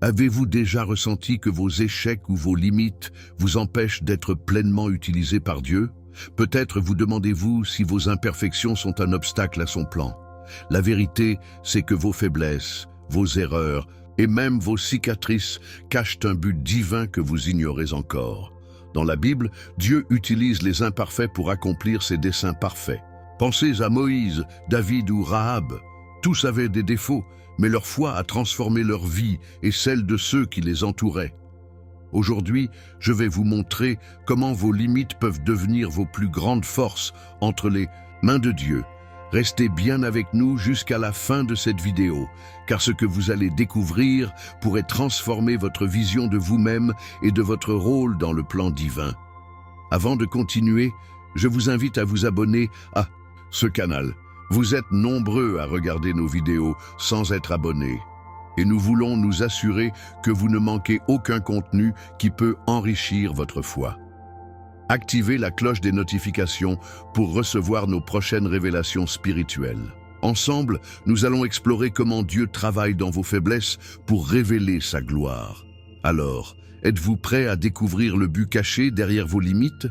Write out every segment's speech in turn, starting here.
Avez-vous déjà ressenti que vos échecs ou vos limites vous empêchent d'être pleinement utilisés par Dieu? Peut-être vous demandez-vous si vos imperfections sont un obstacle à son plan. La vérité, c'est que vos faiblesses, vos erreurs et même vos cicatrices cachent un but divin que vous ignorez encore. Dans la Bible, Dieu utilise les imparfaits pour accomplir ses desseins parfaits. Pensez à Moïse, David ou Rahab. Tous avaient des défauts, mais leur foi a transformé leur vie et celle de ceux qui les entouraient. Aujourd'hui, je vais vous montrer comment vos limites peuvent devenir vos plus grandes forces entre les mains de Dieu. Restez bien avec nous jusqu'à la fin de cette vidéo, car ce que vous allez découvrir pourrait transformer votre vision de vous-même et de votre rôle dans le plan divin. Avant de continuer, je vous invite à vous abonner à ce canal. Vous êtes nombreux à regarder nos vidéos sans être abonnés. Et nous voulons nous assurer que vous ne manquez aucun contenu qui peut enrichir votre foi. Activez la cloche des notifications pour recevoir nos prochaines révélations spirituelles. Ensemble, nous allons explorer comment Dieu travaille dans vos faiblesses pour révéler sa gloire. Alors, êtes-vous prêts à découvrir le but caché derrière vos limites?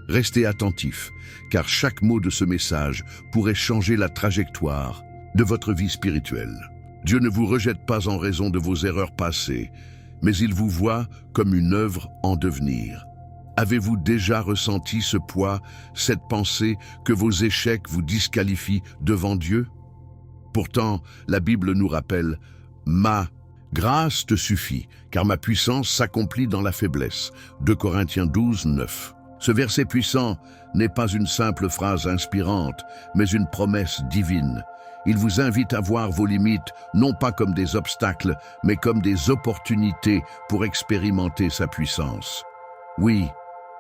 Restez attentifs, car chaque mot de ce message pourrait changer la trajectoire de votre vie spirituelle. Dieu ne vous rejette pas en raison de vos erreurs passées, mais il vous voit comme une œuvre en devenir. Avez-vous déjà ressenti ce poids, cette pensée que vos échecs vous disqualifient devant Dieu? Pourtant, la Bible nous rappelle « Ma grâce te suffit, car ma puissance s'accomplit dans la faiblesse » 2 Corinthiens 12, 9. Ce verset puissant n'est pas une simple phrase inspirante, mais une promesse divine. Il vous invite à voir vos limites non pas comme des obstacles, mais comme des opportunités pour expérimenter sa puissance. Oui,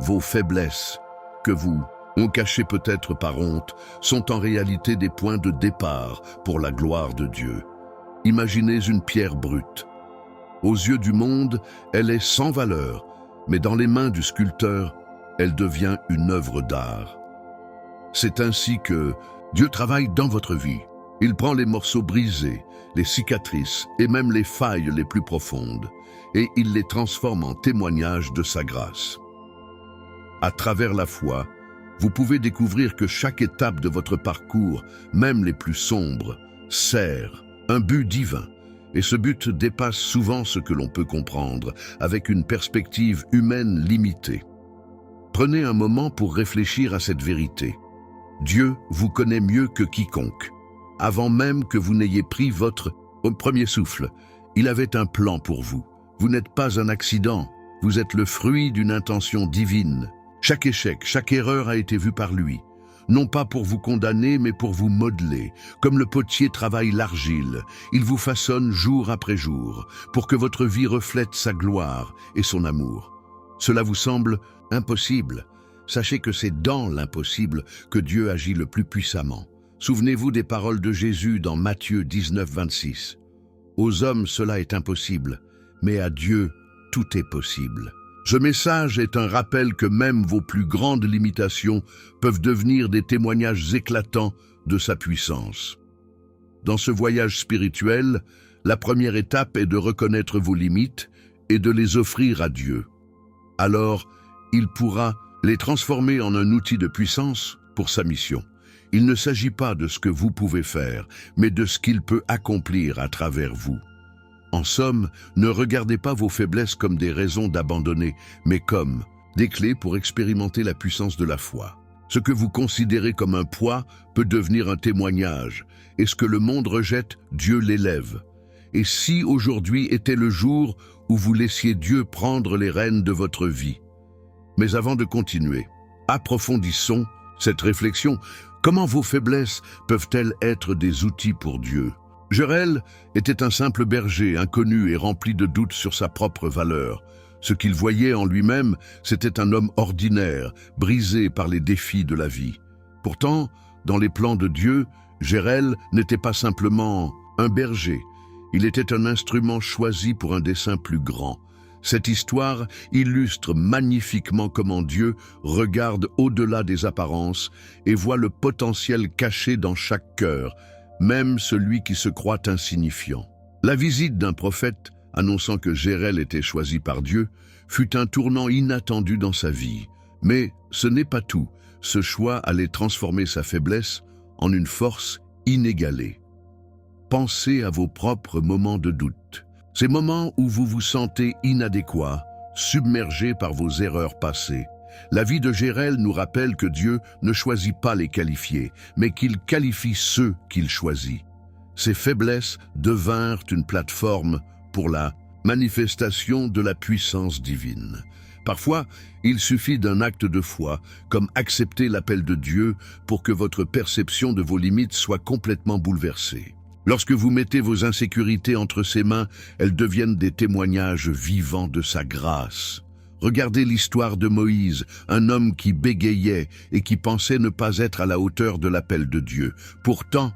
vos faiblesses, que vous ont cachées peut-être par honte, sont en réalité des points de départ pour la gloire de Dieu. Imaginez une pierre brute. Aux yeux du monde, elle est sans valeur, mais dans les mains du sculpteur, elle devient une œuvre d'art. C'est ainsi que Dieu travaille dans votre vie. Il prend les morceaux brisés, les cicatrices et même les failles les plus profondes, et il les transforme en témoignages de sa grâce. À travers la foi, vous pouvez découvrir que chaque étape de votre parcours, même les plus sombres, sert un but divin. Et ce but dépasse souvent ce que l'on peut comprendre, avec une perspective humaine limitée. Prenez un moment pour réfléchir à cette vérité. Dieu vous connaît mieux que quiconque. Avant même que vous n'ayez pris votre premier souffle, il avait un plan pour vous. Vous n'êtes pas un accident, vous êtes le fruit d'une intention divine. Chaque échec, chaque erreur a été vue par lui, non pas pour vous condamner, mais pour vous modeler. Comme le potier travaille l'argile, il vous façonne jour après jour, pour que votre vie reflète sa gloire et son amour. Cela vous semble impossible? Sachez que c'est dans l'impossible que Dieu agit le plus puissamment. Souvenez-vous des paroles de Jésus dans Matthieu 19, 26. « Aux hommes, cela est impossible, mais à Dieu, tout est possible. » Ce message est un rappel que même vos plus grandes limitations peuvent devenir des témoignages éclatants de sa puissance. Dans ce voyage spirituel, la première étape est de reconnaître vos limites et de les offrir à Dieu. Alors, il pourra les transformer en un outil de puissance pour sa mission. Il ne s'agit pas de ce que vous pouvez faire, mais de ce qu'il peut accomplir à travers vous. En somme, ne regardez pas vos faiblesses comme des raisons d'abandonner, mais comme des clés pour expérimenter la puissance de la foi. Ce que vous considérez comme un poids peut devenir un témoignage, et ce que le monde rejette, Dieu l'élève. Et si aujourd'hui était le jour où vous laissiez Dieu prendre les rênes de votre vie? Mais avant de continuer, approfondissons cette réflexion. Comment vos faiblesses peuvent-elles être des outils pour Dieu? Jérel était un simple berger, inconnu et rempli de doutes sur sa propre valeur. Ce qu'il voyait en lui-même, c'était un homme ordinaire, brisé par les défis de la vie. Pourtant, dans les plans de Dieu, Jérel n'était pas simplement un berger. Il était un instrument choisi pour un dessein plus grand. Cette histoire illustre magnifiquement comment Dieu regarde au-delà des apparences et voit le potentiel caché dans chaque cœur, même celui qui se croit insignifiant. La visite d'un prophète annonçant que Jérel était choisi par Dieu, fut un tournant inattendu dans sa vie. Mais ce n'est pas tout. Ce choix allait transformer sa faiblesse en une force inégalée. Pensez à vos propres moments de doute. Ces moments où vous vous sentez inadéquat, submergé par vos erreurs passées. La vie de Jérel nous rappelle que Dieu ne choisit pas les qualifiés, mais qu'il qualifie ceux qu'il choisit. Ces faiblesses devinrent une plateforme pour la manifestation de la puissance divine. Parfois, il suffit d'un acte de foi, comme accepter l'appel de Dieu pour que votre perception de vos limites soit complètement bouleversée. Lorsque vous mettez vos insécurités entre ses mains, elles deviennent des témoignages vivants de sa grâce. Regardez l'histoire de Moïse, un homme qui bégayait et qui pensait ne pas être à la hauteur de l'appel de Dieu. Pourtant,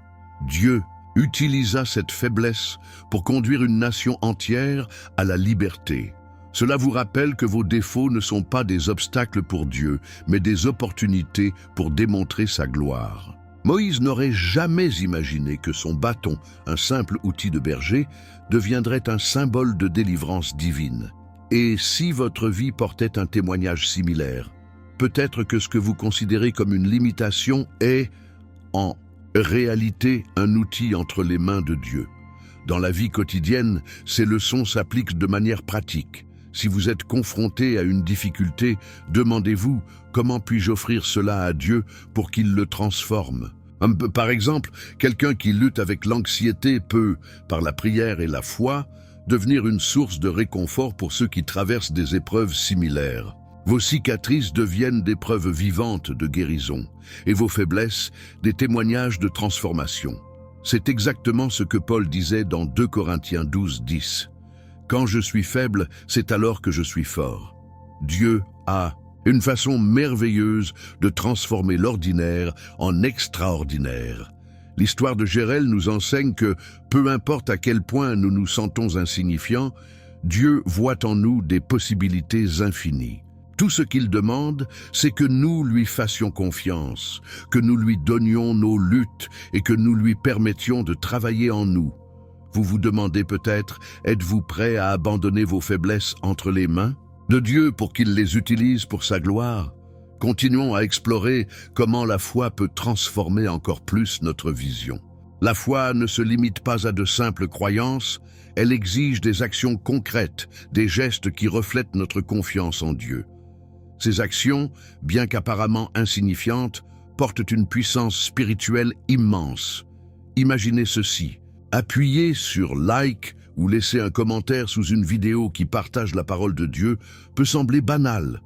Dieu utilisa cette faiblesse pour conduire une nation entière à la liberté. Cela vous rappelle que vos défauts ne sont pas des obstacles pour Dieu, mais des opportunités pour démontrer sa gloire. Moïse n'aurait jamais imaginé que son bâton, un simple outil de berger, deviendrait un symbole de délivrance divine. Et si votre vie portait un témoignage similaire, peut-être que ce que vous considérez comme une limitation est, en réalité, un outil entre les mains de Dieu. Dans la vie quotidienne, ces leçons s'appliquent de manière pratique. Si vous êtes confronté à une difficulté, demandez-vous « Comment puis-je offrir cela à Dieu pour qu'il le transforme ?» Par exemple, quelqu'un qui lutte avec l'anxiété peut, par la prière et la foi, devenir une source de réconfort pour ceux qui traversent des épreuves similaires. Vos cicatrices deviennent des preuves vivantes de guérison, et vos faiblesses, des témoignages de transformation. C'est exactement ce que Paul disait dans 2 Corinthiens 12, 10. « Quand je suis faible, c'est alors que je suis fort. » Dieu a une façon merveilleuse de transformer l'ordinaire en extraordinaire. L'histoire de Jérel nous enseigne que, peu importe à quel point nous nous sentons insignifiants, Dieu voit en nous des possibilités infinies. Tout ce qu'il demande, c'est que nous lui fassions confiance, que nous lui donnions nos luttes et que nous lui permettions de travailler en nous. Vous vous demandez peut-être, êtes-vous prêt à abandonner vos faiblesses entre les mains de Dieu pour qu'il les utilise pour sa gloire? Continuons à explorer comment la foi peut transformer encore plus notre vision. La foi ne se limite pas à de simples croyances, elle exige des actions concrètes, des gestes qui reflètent notre confiance en Dieu. Ces actions, bien qu'apparemment insignifiantes, portent une puissance spirituelle immense. Imaginez ceci, appuyer sur « like » ou laisser un commentaire sous une vidéo qui partage la parole de Dieu peut sembler banal.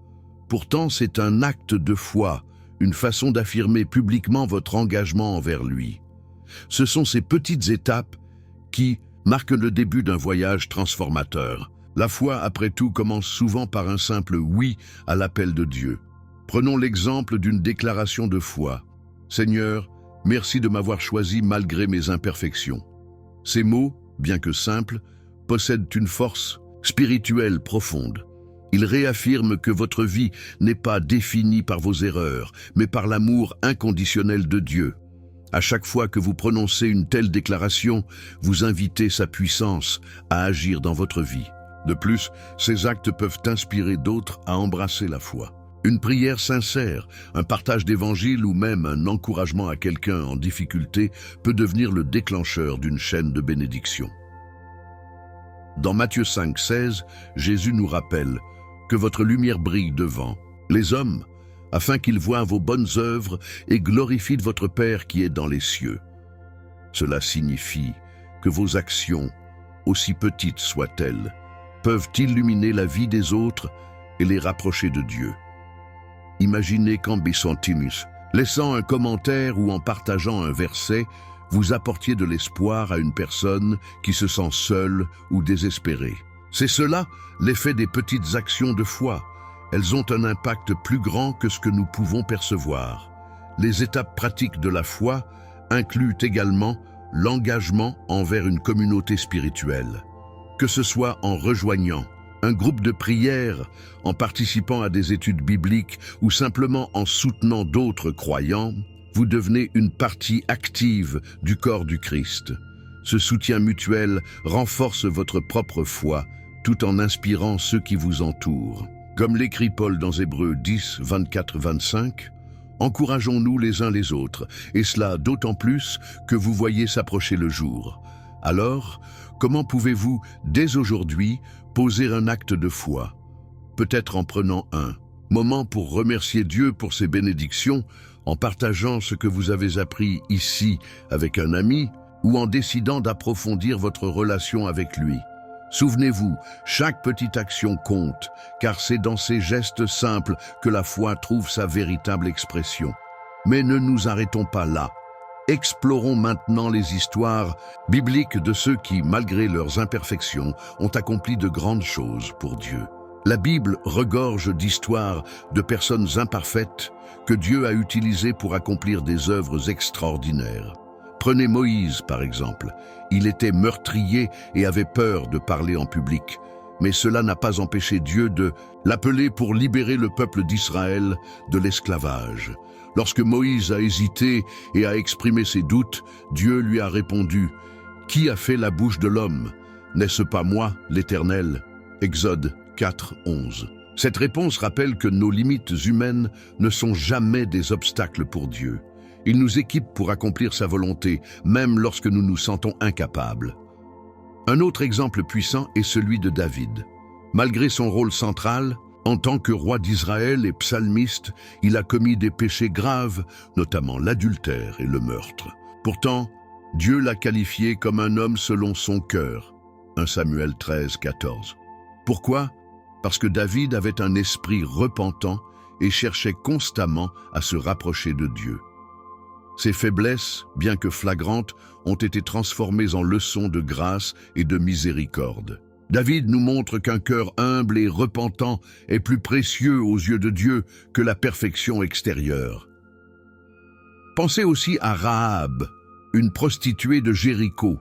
Pourtant, c'est un acte de foi, une façon d'affirmer publiquement votre engagement envers lui. Ce sont ces petites étapes qui marquent le début d'un voyage transformateur. La foi, après tout, commence souvent par un simple « oui » à l'appel de Dieu. Prenons l'exemple d'une déclaration de foi. « Seigneur, merci de m'avoir choisi malgré mes imperfections. » Ces mots, bien que simples, possèdent une force spirituelle profonde. Ils réaffirment que votre vie n'est pas définie par vos erreurs, mais par l'amour inconditionnel de Dieu. À chaque fois que vous prononcez une telle déclaration, vous invitez sa puissance à agir dans votre vie. De plus, ces actes peuvent inspirer d'autres à embrasser la foi. Une prière sincère, un partage d'évangile ou même un encouragement à quelqu'un en difficulté peut devenir le déclencheur d'une chaîne de bénédiction. Dans Matthieu 5, 16, Jésus nous rappelle que votre lumière brille devant les hommes, afin qu'ils voient vos bonnes œuvres et glorifient votre Père qui est dans les cieux. Cela signifie que vos actions, aussi petites soient-elles, peuvent illuminer la vie des autres et les rapprocher de Dieu. Imaginez qu'Ambicentinus, laissant un commentaire ou en partageant un verset, vous apportiez de l'espoir à une personne qui se sent seule ou désespérée. C'est cela, l'effet des petites actions de foi. Elles ont un impact plus grand que ce que nous pouvons percevoir. Les étapes pratiques de la foi incluent également l'engagement envers une communauté spirituelle. Que ce soit en rejoignant un groupe de prière, en participant à des études bibliques ou simplement en soutenant d'autres croyants, vous devenez une partie active du corps du Christ. Ce soutien mutuel renforce votre propre foi tout en inspirant ceux qui vous entourent. Comme l'écrit Paul dans Hébreux 10, 24-25, « Encourageons-nous les uns les autres, et cela d'autant plus que vous voyez s'approcher le jour. Alors, comment pouvez-vous, dès aujourd'hui, poser un acte de foi? Peut-être en prenant un moment pour remercier Dieu pour ses bénédictions, en partageant ce que vous avez appris ici avec un ami, ou en décidant d'approfondir votre relation avec lui. Souvenez-vous, chaque petite action compte, car c'est dans ces gestes simples que la foi trouve sa véritable expression. Mais ne nous arrêtons pas là. Explorons maintenant les histoires bibliques de ceux qui, malgré leurs imperfections, ont accompli de grandes choses pour Dieu. La Bible regorge d'histoires de personnes imparfaites que Dieu a utilisées pour accomplir des œuvres extraordinaires. Prenez Moïse, par exemple. Il était meurtrier et avait peur de parler en public. Mais cela n'a pas empêché Dieu de l'appeler pour libérer le peuple d'Israël de l'esclavage. Lorsque Moïse a hésité et a exprimé ses doutes, Dieu lui a répondu « Qui a fait la bouche de l'homme? N'est-ce pas moi, l'Éternel » Exode 4, 11. Cette réponse rappelle que nos limites humaines ne sont jamais des obstacles pour Dieu. Il nous équipe pour accomplir sa volonté, même lorsque nous nous sentons incapables. Un autre exemple puissant est celui de David. Malgré son rôle central, en tant que roi d'Israël et psalmiste, il a commis des péchés graves, notamment l'adultère et le meurtre. Pourtant, Dieu l'a qualifié comme un homme selon son cœur. 1 Samuel 13, 14. Pourquoi? Parce que David avait un esprit repentant et cherchait constamment à se rapprocher de Dieu. Ses faiblesses, bien que flagrantes, ont été transformées en leçons de grâce et de miséricorde. David nous montre qu'un cœur humble et repentant est plus précieux aux yeux de Dieu que la perfection extérieure. Pensez aussi à Rahab, une prostituée de Jéricho.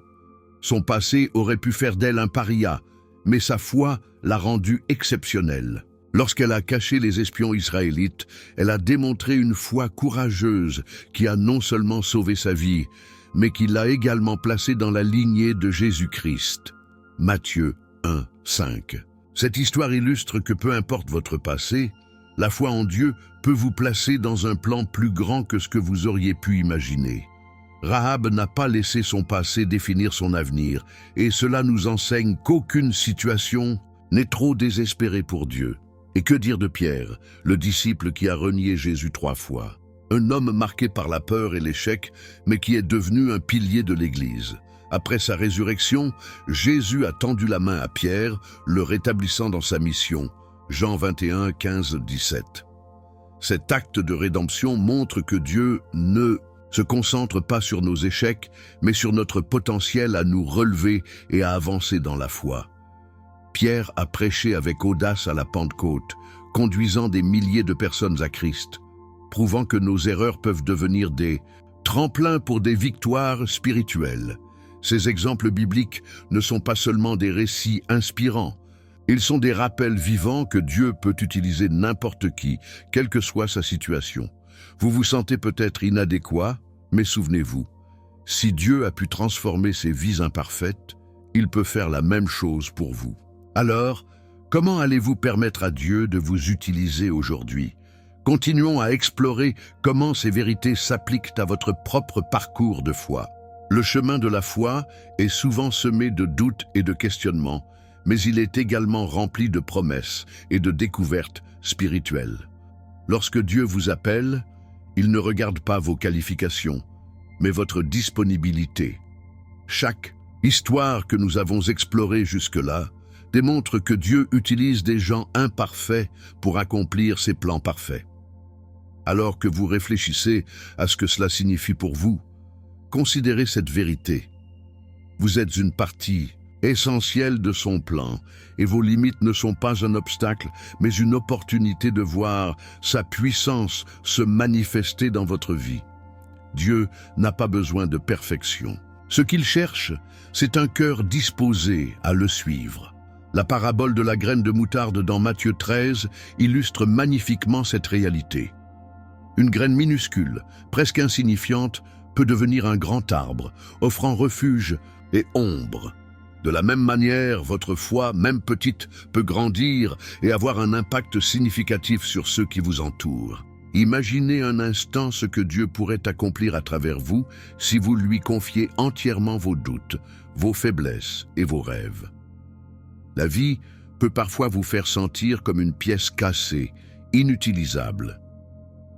Son passé aurait pu faire d'elle un paria, mais sa foi l'a rendue exceptionnelle. Lorsqu'elle a caché les espions israélites, elle a démontré une foi courageuse qui a non seulement sauvé sa vie, mais qui l'a également placée dans la lignée de Jésus-Christ. Matthieu 1, 5. Cette histoire illustre que peu importe votre passé, la foi en Dieu peut vous placer dans un plan plus grand que ce que vous auriez pu imaginer. Rahab n'a pas laissé son passé définir son avenir, et cela nous enseigne qu'aucune situation n'est trop désespérée pour Dieu. Et que dire de Pierre, le disciple qui a renié Jésus 3 fois? Un homme marqué par la peur et l'échec, mais qui est devenu un pilier de l'Église. Après sa résurrection, Jésus a tendu la main à Pierre, le rétablissant dans sa mission. Jean 21, 15, 17. Cet acte de rédemption montre que Dieu ne se concentre pas sur nos échecs, mais sur notre potentiel à nous relever et à avancer dans la foi. Pierre a prêché avec audace à la Pentecôte, conduisant des milliers de personnes à Christ, prouvant que nos erreurs peuvent devenir des tremplins pour des victoires spirituelles. Ces exemples bibliques ne sont pas seulement des récits inspirants, ils sont des rappels vivants que Dieu peut utiliser n'importe qui, quelle que soit sa situation. Vous vous sentez peut-être inadéquat, mais souvenez-vous, si Dieu a pu transformer ces vies imparfaites, il peut faire la même chose pour vous. Alors, comment allez-vous permettre à Dieu de vous utiliser aujourd'hui? Continuons à explorer comment ces vérités s'appliquent à votre propre parcours de foi. Le chemin de la foi est souvent semé de doutes et de questionnements, mais il est également rempli de promesses et de découvertes spirituelles. Lorsque Dieu vous appelle, il ne regarde pas vos qualifications, mais votre disponibilité. Chaque histoire que nous avons explorée jusque-là démontre que Dieu utilise des gens imparfaits pour accomplir ses plans parfaits. Alors que vous réfléchissez à ce que cela signifie pour vous, considérez cette vérité. Vous êtes une partie essentielle de son plan, et vos limites ne sont pas un obstacle, mais une opportunité de voir sa puissance se manifester dans votre vie. Dieu n'a pas besoin de perfection. Ce qu'il cherche, c'est un cœur disposé à le suivre. La parabole de la graine de moutarde dans Matthieu 13 illustre magnifiquement cette réalité. Une graine minuscule, presque insignifiante, peut devenir un grand arbre, offrant refuge et ombre. De la même manière, votre foi, même petite, peut grandir et avoir un impact significatif sur ceux qui vous entourent. Imaginez un instant ce que Dieu pourrait accomplir à travers vous si vous lui confiez entièrement vos doutes, vos faiblesses et vos rêves. La vie peut parfois vous faire sentir comme une pièce cassée, inutilisable.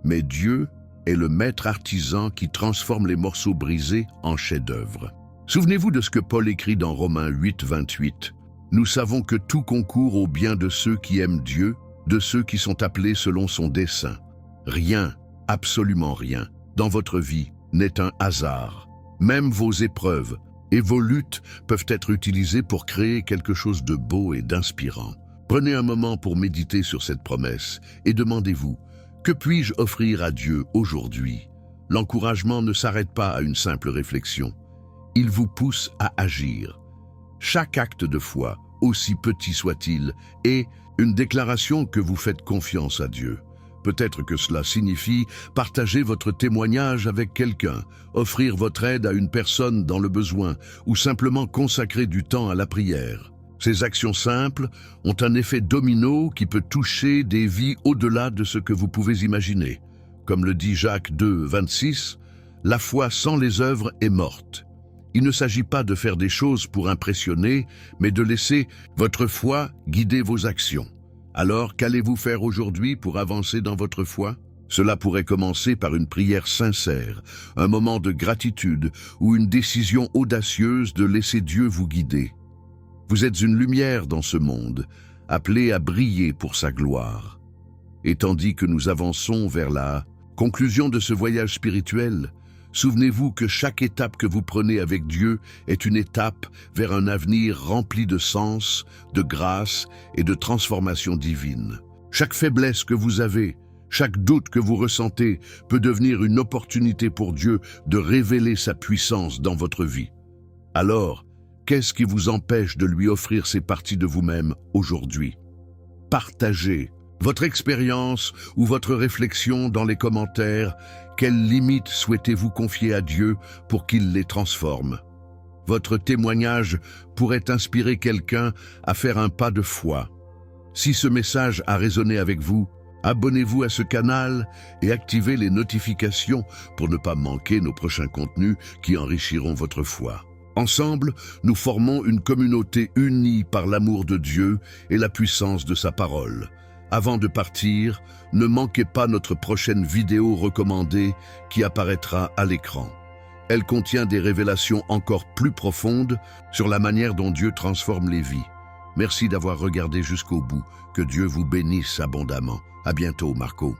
Mais Dieu est le maître artisan qui transforme les morceaux brisés en chefs-d'œuvre. Souvenez-vous de ce que Paul écrit dans Romains 8, 28. « Nous savons que tout concourt au bien de ceux qui aiment Dieu, de ceux qui sont appelés selon son dessein. Rien, absolument rien, dans votre vie n'est un hasard. Même vos épreuves et vos luttes peuvent être utilisées pour créer quelque chose de beau et d'inspirant. Prenez un moment pour méditer sur cette promesse et demandez-vous, que puis-je offrir à Dieu aujourd'hui? L'encouragement ne s'arrête pas à une simple réflexion. Il vous pousse à agir. Chaque acte de foi, aussi petit soit-il, est une déclaration que vous faites confiance à Dieu. Peut-être que cela signifie partager votre témoignage avec quelqu'un, offrir votre aide à une personne dans le besoin ou simplement consacrer du temps à la prière. Ces actions simples ont un effet domino qui peut toucher des vies au-delà de ce que vous pouvez imaginer. Comme le dit Jacques 2, 26, « La foi sans les œuvres est morte ». Il ne s'agit pas de faire des choses pour impressionner, mais de laisser votre foi guider vos actions. Alors, qu'allez-vous faire aujourd'hui pour avancer dans votre foi? Cela pourrait commencer par une prière sincère, un moment de gratitude ou une décision audacieuse de laisser Dieu vous guider. Vous êtes une lumière dans ce monde, appelée à briller pour sa gloire. Et tandis que nous avançons vers la conclusion de ce voyage spirituel, souvenez-vous que chaque étape que vous prenez avec Dieu est une étape vers un avenir rempli de sens, de grâce et de transformation divine. Chaque faiblesse que vous avez, chaque doute que vous ressentez peut devenir une opportunité pour Dieu de révéler sa puissance dans votre vie. Alors, qu'est-ce qui vous empêche de lui offrir ces parties de vous-même aujourd'hui? Partagez votre expérience ou votre réflexion dans les commentaires. Quelles limites souhaitez-vous confier à Dieu pour qu'il les transforme? Votre témoignage pourrait inspirer quelqu'un à faire un pas de foi. Si ce message a résonné avec vous, abonnez-vous à ce canal et activez les notifications pour ne pas manquer nos prochains contenus qui enrichiront votre foi. Ensemble, nous formons une communauté unie par l'amour de Dieu et la puissance de sa parole. Avant de partir, ne manquez pas notre prochaine vidéo recommandée qui apparaîtra à l'écran. Elle contient des révélations encore plus profondes sur la manière dont Dieu transforme les vies. Merci d'avoir regardé jusqu'au bout. Que Dieu vous bénisse abondamment. À bientôt, Marco.